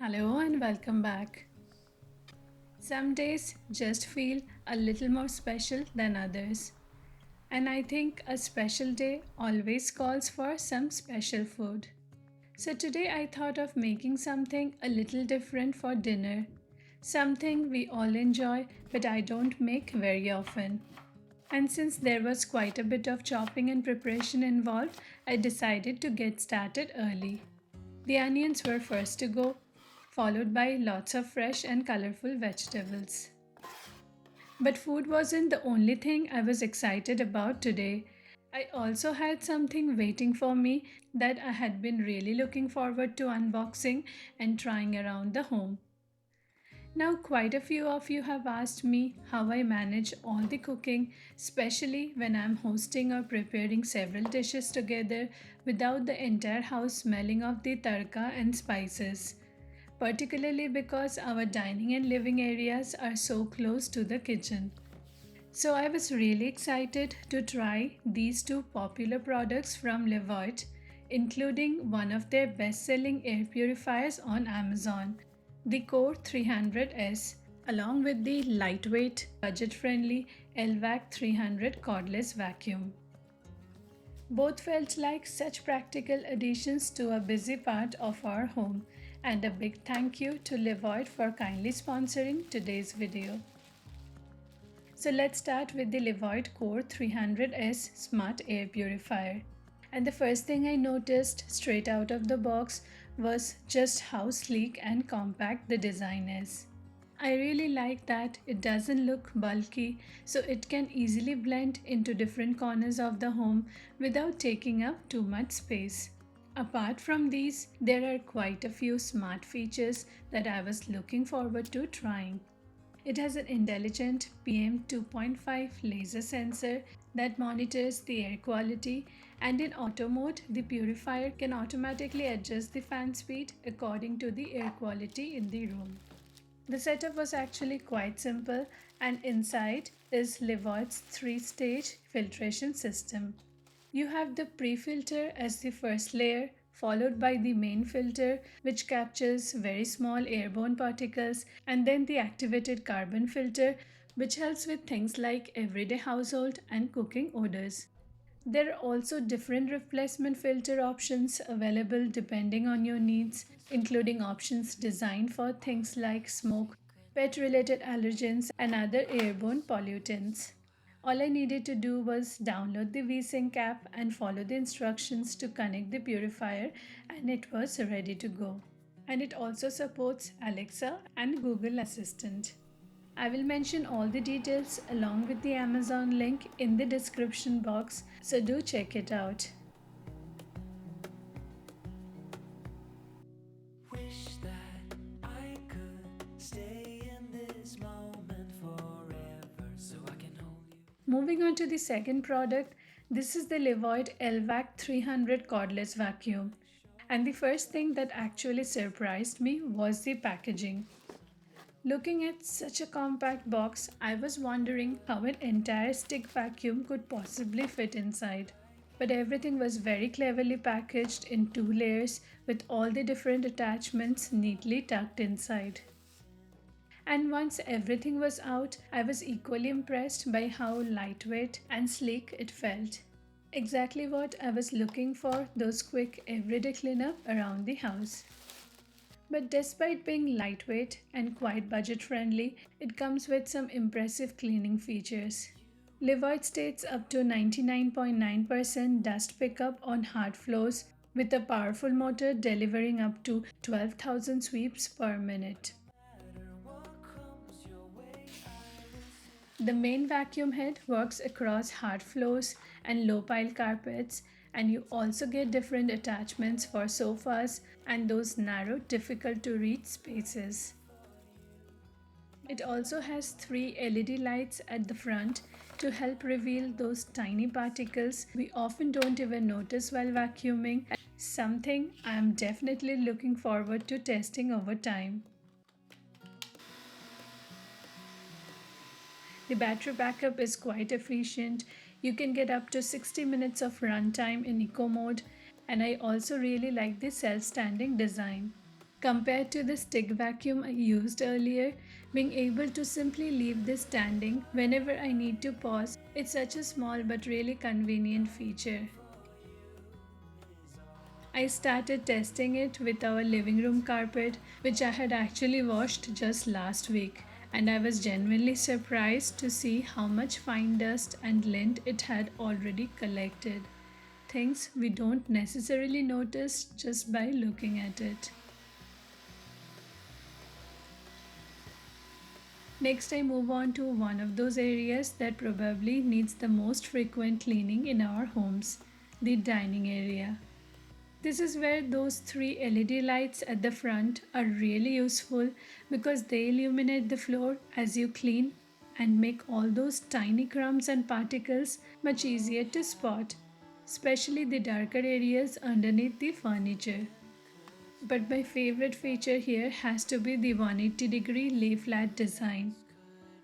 Hello and welcome back. Some days just feel a little more special than others. And I think a special day always calls for some special food. So today I thought of making something a little different for dinner. Something we all enjoy but I don't make very often. And since there was quite a bit of chopping and preparation involved, I decided to get started early. The onions were first to go, followed by lots of fresh and colorful vegetables. But food wasn't the only thing I was excited about today. I also had something waiting for me that I had been really looking forward to unboxing and trying around the home. Now, quite a few of you have asked me how I manage all the cooking, especially when I'm hosting or preparing several dishes together without the entire house smelling of the tadka and spices, particularly because our dining and living areas are so close to the kitchen. So I was really excited to try these two popular products from Levoit, including one of their best-selling air purifiers on Amazon, the Core 300S, along with the lightweight, budget-friendly LVAC 300 cordless vacuum. Both felt like such practical additions to a busy part of our home, and a big thank you to Levoit for kindly sponsoring today's video. So let's start with the Levoit Core 300S Smart Air Purifier. And the first thing I noticed straight out of the box was just how sleek and compact the design is. I really like that it doesn't look bulky, so it can easily blend into different corners of the home without taking up too much space. Apart from these, there are quite a few smart features that I was looking forward to trying. It has an intelligent PM 2.5 laser sensor that monitors the air quality, and in auto mode, the purifier can automatically adjust the fan speed according to the air quality in the room. The setup was actually quite simple, and inside is Levoit's 3-stage filtration system. You have the pre-filter as the first layer, followed by the main filter, which captures very small airborne particles, and then the activated carbon filter, which helps with things like everyday household and cooking odors. There are also different replacement filter options available depending on your needs, including options designed for things like smoke, pet related allergens, and other airborne pollutants. All I needed to do was download the VSync app and follow the instructions to connect the purifier, and it was ready to go. And it also supports Alexa and Google Assistant. I will mention all the details along with the Amazon link in the description box, so do check it out. Wish that I could stay in this moment forever so I can hold you. Moving on to the second product, this is the Levoit LVAC 300 cordless vacuum. And the first thing that actually surprised me was the packaging. Looking at such a compact box, I was wondering how an entire stick vacuum could possibly fit inside. But everything was very cleverly packaged in 2 layers with all the different attachments neatly tucked inside. And once everything was out, I was equally impressed by how lightweight and sleek it felt. Exactly what I was looking for, those quick everyday cleanup around the house. But despite being lightweight and quite budget friendly, it comes with some impressive cleaning features. Levoit states up to 99.9% dust pickup on hard floors with a powerful motor delivering up to 12,000 sweeps per minute. The main vacuum head works across hard floors and low pile carpets, and you also get different attachments for sofas and those narrow, difficult to reach spaces. It also has 3 LED lights at the front to help reveal those tiny particles we often don't even notice while vacuuming, something I am definitely looking forward to testing over time. The battery backup is quite efficient. You can get up to 60 minutes of runtime in eco mode, and I also really like the self-standing design. Compared to the stick vacuum I used earlier, being able to simply leave this standing whenever I need to pause, it's such a small but really convenient feature. I started testing it with our living room carpet, which I had actually washed just last week, and I was genuinely surprised to see how much fine dust and lint it had already collected. Things we don't necessarily notice just by looking at it. Next, I move on to one of those areas that probably needs the most frequent cleaning in our homes, the dining area. This is where those three LED lights at the front are really useful because they illuminate the floor as you clean and make all those tiny crumbs and particles much easier to spot, especially the darker areas underneath the furniture. But my favorite feature here has to be the 180-degree lay flat design.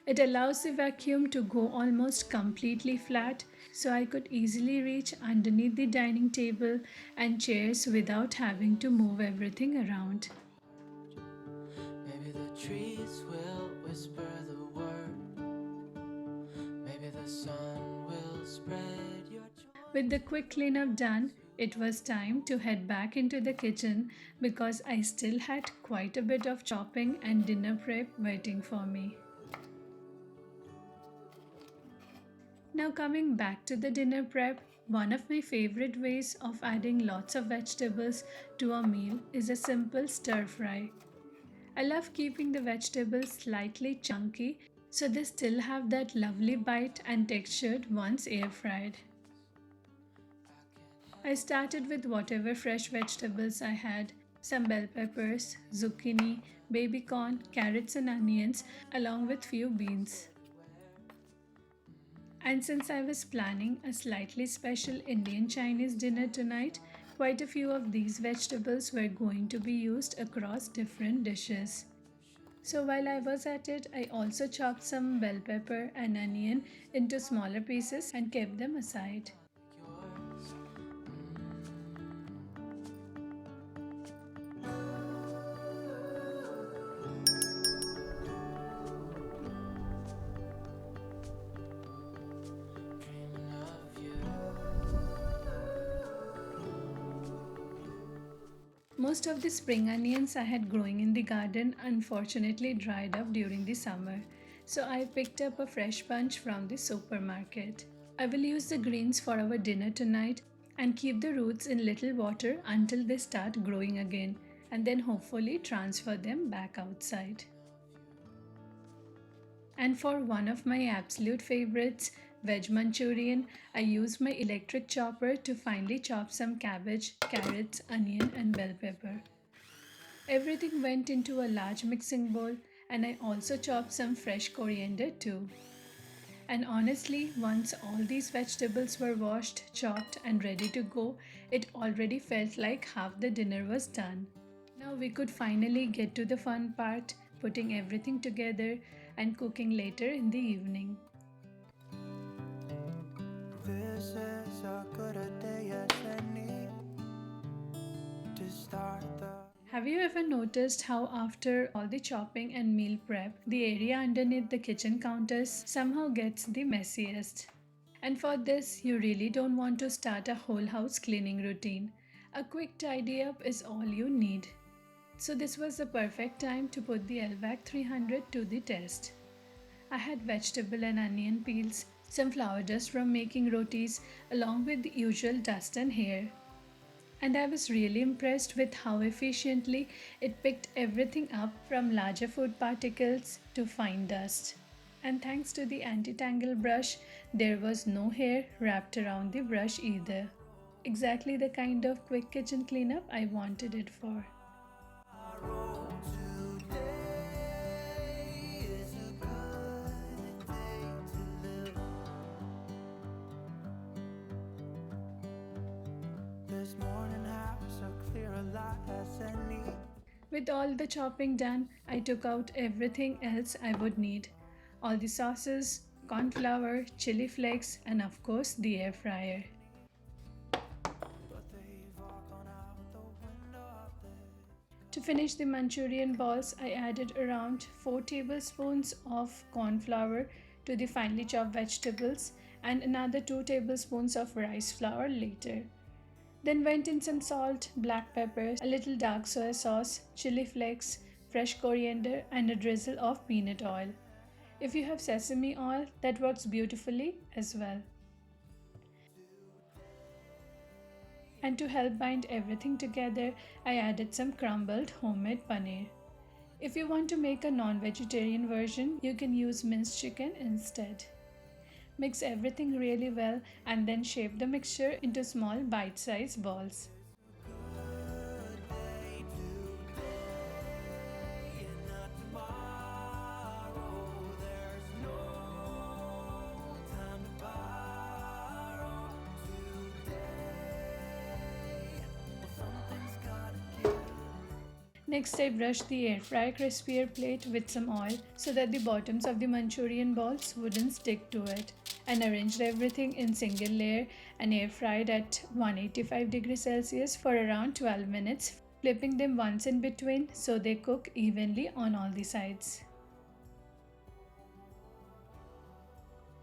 It allows the vacuum to go almost completely flat, so I could easily reach underneath the dining table and chairs without having to move everything around. Maybe the trees will whisper the word. Maybe the sun will spread your joy. With the quick cleanup done, it was time to head back into the kitchen because I still had quite a bit of chopping and dinner prep waiting for me. Now, coming back to the dinner prep, one of my favorite ways of adding lots of vegetables to a meal is a simple stir fry. I love keeping the vegetables slightly chunky so they still have that lovely bite and texture once air fried. I started with whatever fresh vegetables I had, some bell peppers, zucchini, baby corn, carrots and onions along with few beans. And since I was planning a slightly special Indian Chinese dinner tonight, quite a few of these vegetables were going to be used across different dishes. So while I was at it, I also chopped some bell pepper and onion into smaller pieces and kept them aside. Yours. Dreaming of you. Most of the spring onions I had growing in the garden unfortunately dried up during the summer, so I picked up a fresh bunch from the supermarket. I will use the greens for our dinner tonight and keep the roots in little water until they start growing again, and then hopefully transfer them back outside. And for one of my absolute favorites, veg Manchurian, I used my electric chopper to finely chop some cabbage, carrots, onion, and bell pepper. Everything went into a large mixing bowl, and I also chopped some fresh coriander too. And honestly, once all these vegetables were washed, chopped, and ready to go, it already felt like half the dinner was done. Now we could finally get to the fun part, putting everything together and cooking later in the evening. This is a good day as any to start the. Have you ever noticed how, after all the chopping and meal prep, the area underneath the kitchen counters somehow gets the messiest? And for this, you really don't want to start a whole house cleaning routine. A quick tidy up is all you need. So, this was the perfect time to put the LVAC 300 to the test. I had vegetable and onion peels, some flour dust from making rotis, along with the usual dust and hair. And I was really impressed with how efficiently it picked everything up from larger food particles to fine dust. And thanks to the anti-tangle brush, there was no hair wrapped around the brush either. Exactly the kind of quick kitchen cleanup I wanted it for. Today is a good day to live. This morning has a clear light as any. With all the chopping done, I took out everything else I would need. All the sauces, corn flour, chili flakes, and of course the air fryer. But they've all gone out the window of this. To finish the Manchurian balls, I added around 4 tablespoons of corn flour to the finely chopped vegetables and another 2 tablespoons of rice flour later. Then went in some salt, black pepper, a little dark soy sauce, chili flakes, fresh coriander, and a drizzle of peanut oil. If you have sesame oil, that works beautifully as well. And to help bind everything together, I added some crumbled homemade paneer. If you want to make a non-vegetarian version, you can use minced chicken instead. Mix everything really well and then shape the mixture into small bite-sized balls. Next, I brushed the air fry crispier plate with some oil so that the bottoms of the Manchurian balls wouldn't stick to it, and arranged everything in single layer and air fried at 185 degrees Celsius for around 12 minutes, flipping them once in between so they cook evenly on all the sides.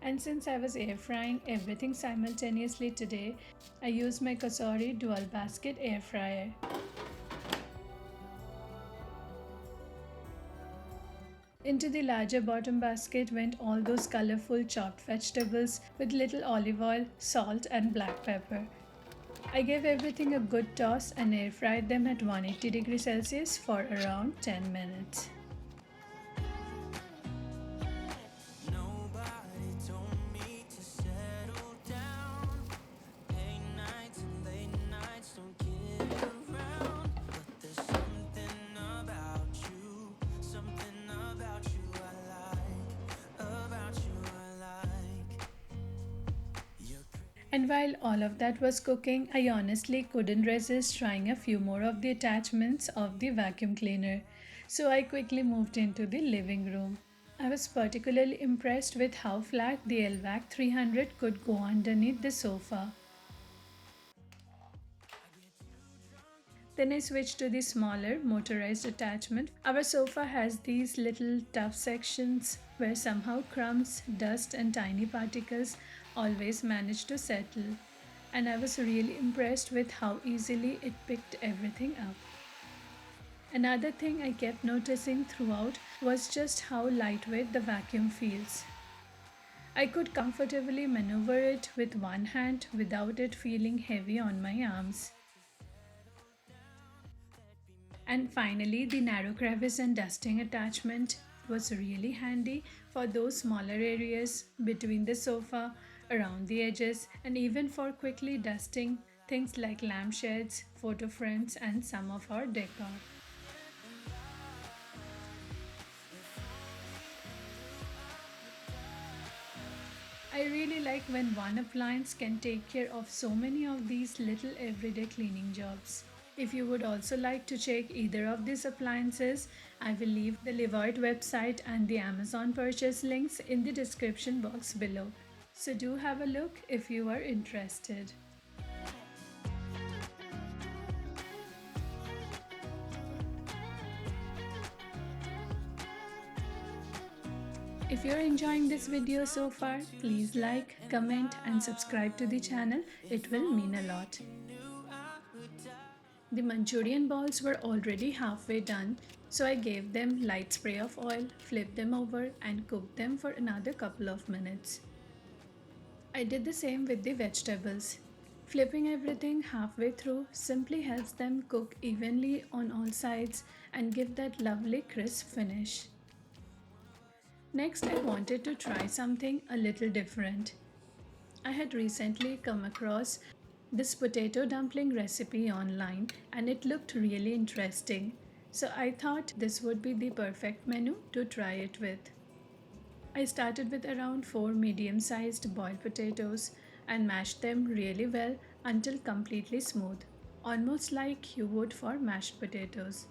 And since I was air frying everything simultaneously today, I used my Cosori dual basket air fryer. Into the larger bottom basket went all those colorful chopped vegetables with little olive oil, salt, and black pepper. I gave everything a good toss and air fried them at 180 degrees Celsius for around 10 minutes. Nobody told me to settle down. Late nights and late nights don't get around. But there's something about you I like. About you I like. And while all of that was cooking, I honestly couldn't resist trying a few more of the attachments of the vacuum cleaner. So I quickly moved into the living room. I was particularly impressed with how flat the LVAC 300 could go underneath the sofa. Then I switched to the smaller motorized attachment. Our sofa has these little tough sections where somehow crumbs, dust, and tiny particles always manage to settle. And I was really impressed with how easily it picked everything up. Another thing I kept noticing throughout was just how lightweight the vacuum feels. I could comfortably maneuver it with one hand without it feeling heavy on my arms. And finally, the narrow crevice and dusting attachment was really handy for those smaller areas between the sofa, around the edges, and even for quickly dusting things like lampshades, photo frames, and some of our decor. I really like when one appliance can take care of so many of these little everyday cleaning jobs. If you would also like to check either of these appliances, I will leave the Levoit website and the Amazon purchase links in the description box below. So do have a look if you are interested. If you're enjoying this video so far, please like, comment and subscribe to the channel. It will mean a lot. The Manchurian balls were already halfway done, so I gave them light spray of oil, flipped them over and cooked them for another couple of minutes. I did the same with the vegetables. Flipping everything halfway through simply helps them cook evenly on all sides and give that lovely crisp finish. Next, I wanted to try something a little different. I had recently come across this potato dumpling recipe online and it looked really interesting. So I thought this would be the perfect menu to try it with. I started with around 4 medium-sized boiled potatoes and mashed them really well until completely smooth, almost like you would for mashed potatoes.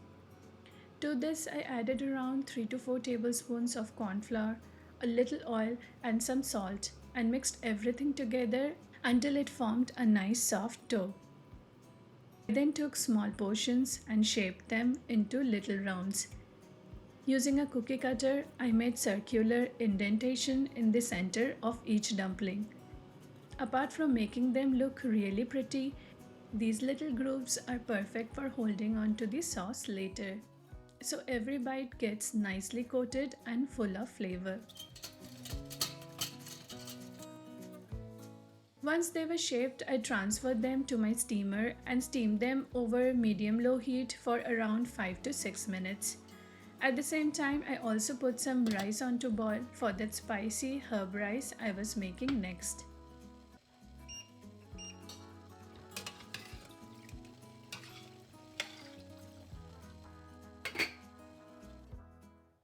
To this, I added around 3 to 4 tablespoons of corn flour, a little oil, and some salt, and mixed everything together until it formed a nice soft dough. I then took small portions and shaped them into little rounds. Using a cookie cutter, I made circular indentation in the center of each dumpling. Apart from making them look really pretty, these little grooves are perfect for holding on to the sauce later. So every bite gets nicely coated and full of flavor. Once they were shaped, I transferred them to my steamer and steamed them over medium-low heat for around 5 to 6 minutes. At the same time, I also put some rice onto boil for that spicy herb rice I was making next.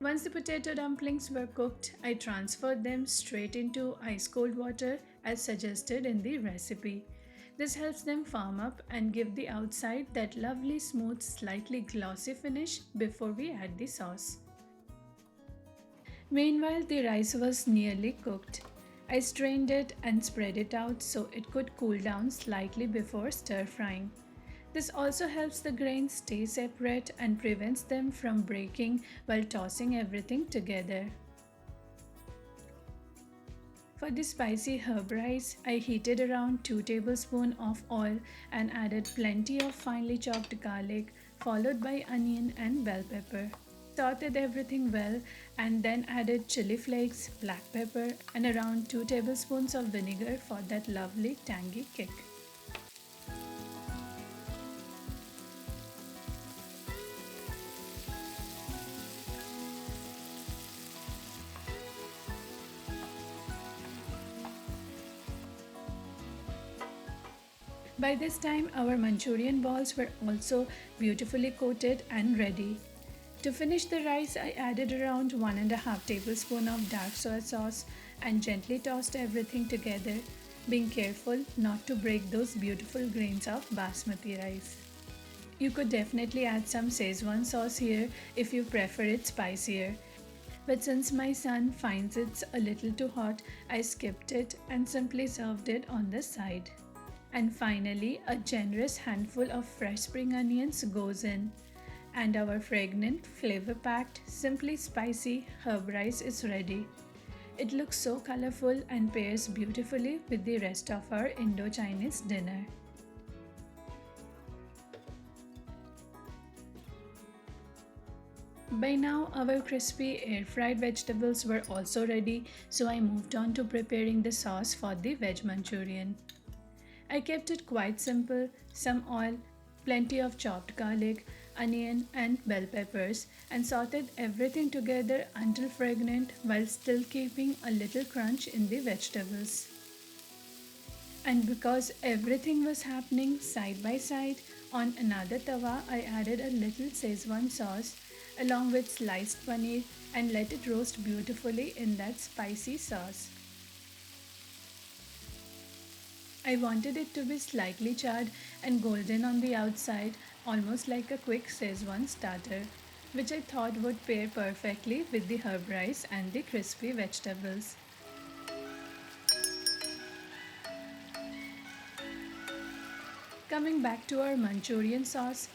Once the potato dumplings were cooked, I transferred them straight into ice cold water as suggested in the recipe. This helps them firm up and give the outside that lovely smooth, slightly glossy finish before we add the sauce. Meanwhile, the rice was nearly cooked. I strained it and spread it out so it could cool down slightly before stir frying. This also helps the grains stay separate and prevents them from breaking while tossing everything together. For the spicy herb rice, I heated around 2 tablespoons of oil and added plenty of finely chopped garlic, followed by onion and bell pepper. Sauteed everything well and then added chili flakes, black pepper, and around 2 tablespoons of vinegar for that lovely tangy kick. By this time, our Manchurian balls were also beautifully coated and ready. To finish the rice, I added around 1.5 tablespoons of dark soy sauce and gently tossed everything together, being careful not to break those beautiful grains of basmati rice. You could definitely add some Szechuan sauce here if you prefer it spicier. But since my son finds it a little too hot, I skipped it and simply served it on the side. And finally, a generous handful of fresh spring onions goes in. And our fragrant, flavor-packed, simply spicy herb rice is ready. It looks so colorful and pairs beautifully with the rest of our Indo-Chinese dinner. By now, our crispy air-fried vegetables were also ready, so I moved on to preparing the sauce for the veg Manchurian. I kept it quite simple: some oil, plenty of chopped garlic, onion and bell peppers, and sauteed everything together until fragrant while still keeping a little crunch in the vegetables. And because everything was happening side by side, on another tawa I added a little Szechuan sauce along with sliced paneer and let it roast beautifully in that spicy sauce. I wanted it to be slightly charred and golden on the outside, almost like a quick Szechuan starter, which I thought would pair perfectly with the herb rice and the crispy vegetables. Coming back to our Manchurian sauce,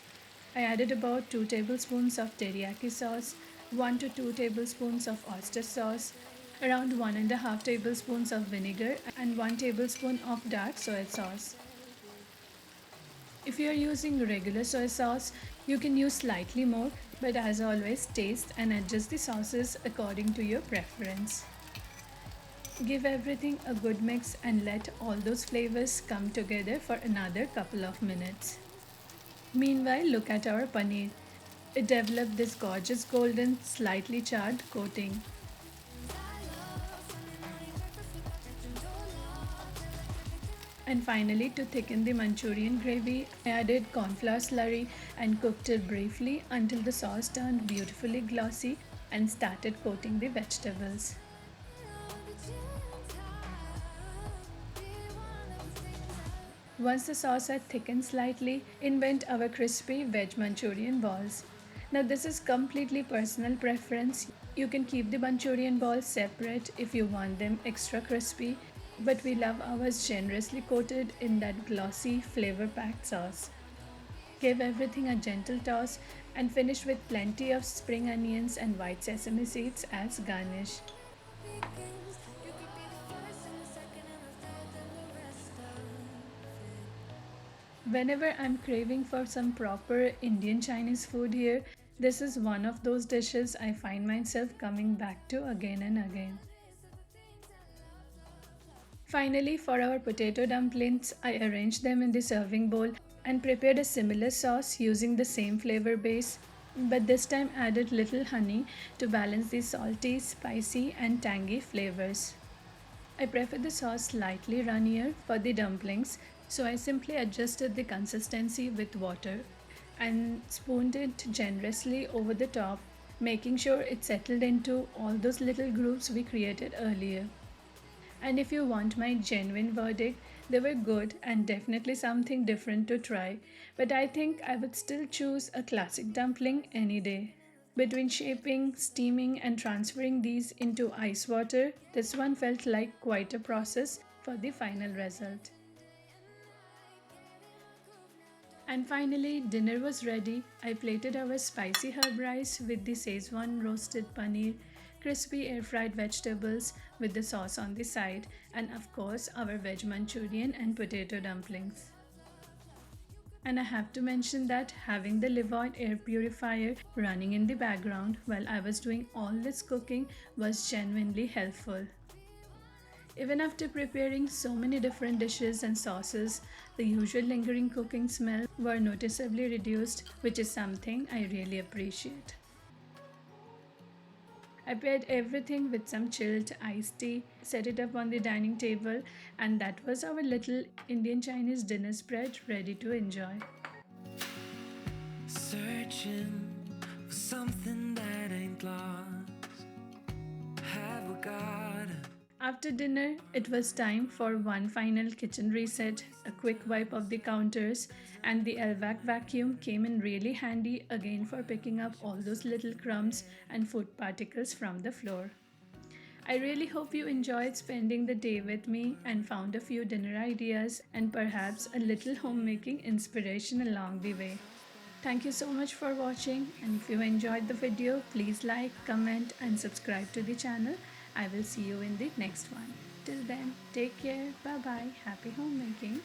I added about 2 tablespoons of teriyaki sauce, 1 to 2 tablespoons of oyster sauce, around 1.5 tablespoons of vinegar, and 1 tablespoon of dark soy sauce. If you are using regular soy sauce, you can use slightly more, but as always, taste and adjust the sauces according to your preference. Give everything a good mix and let all those flavors come together for another couple of minutes. Meanwhile, look at our paneer. It developed this gorgeous golden, slightly charred coating. And finally, to thicken the Manchurian gravy, I added cornflour slurry and cooked it briefly until the sauce turned beautifully glossy and started coating the vegetables. Once the sauce had thickened slightly, in went our crispy veg Manchurian balls. Now this is completely personal preference. You can keep the Manchurian balls separate if you want them extra crispy, but we love ours generously coated in that glossy, flavor-packed sauce. gave everything a gentle toss, and finished with plenty of spring onions and white sesame seeds as garnish. Begins. You could be the first and the second and the third, then the rest of it. Whenever I'm craving for some proper Indian Chinese food here, this is one of those dishes I find myself coming back to again and again. Finally, for our potato dumplings, I arranged them in the serving bowl and prepared a similar sauce using the same flavor base, but this time added little honey to balance the salty, spicy, and tangy flavors. I prefer the sauce slightly runnier for the dumplings, so I simply adjusted the consistency with water and spooned it generously over the top, making sure it settled into all those little grooves we created earlier. And if you want my genuine verdict, they were good and definitely something different to try. But I think I would still choose a classic dumpling any day. Between shaping, steaming, and transferring these into ice water, this one felt like quite a process for the final result. And finally, dinner was ready. I plated our spicy herb rice with the Szechuan roasted paneer, crispy air fried vegetables with the sauce on the side, and of course, our veg Manchurian and potato dumplings. And I have to mention that having the Levoit air purifier running in the background while I was doing all this cooking was genuinely helpful. Even after preparing so many different dishes and sauces, the usual lingering cooking smell were noticeably reduced, which is something I really appreciate. I paired everything with some chilled iced tea, set it up on the dining table, and that was our little Indian Chinese dinner spread ready to enjoy. Searching for something that ain't lost. Have we got it? After dinner, it was time for one final kitchen reset, a quick wipe of the counters, and the LVAC vacuum came in really handy again for picking up all those little crumbs and food particles from the floor. I really hope you enjoyed spending the day with me and found a few dinner ideas and perhaps a little homemaking inspiration along the way. Thank you so much for watching, and if you enjoyed the video, please like, comment and subscribe to the channel. I will see you in the next one. Till then, take care, bye bye, happy homemaking.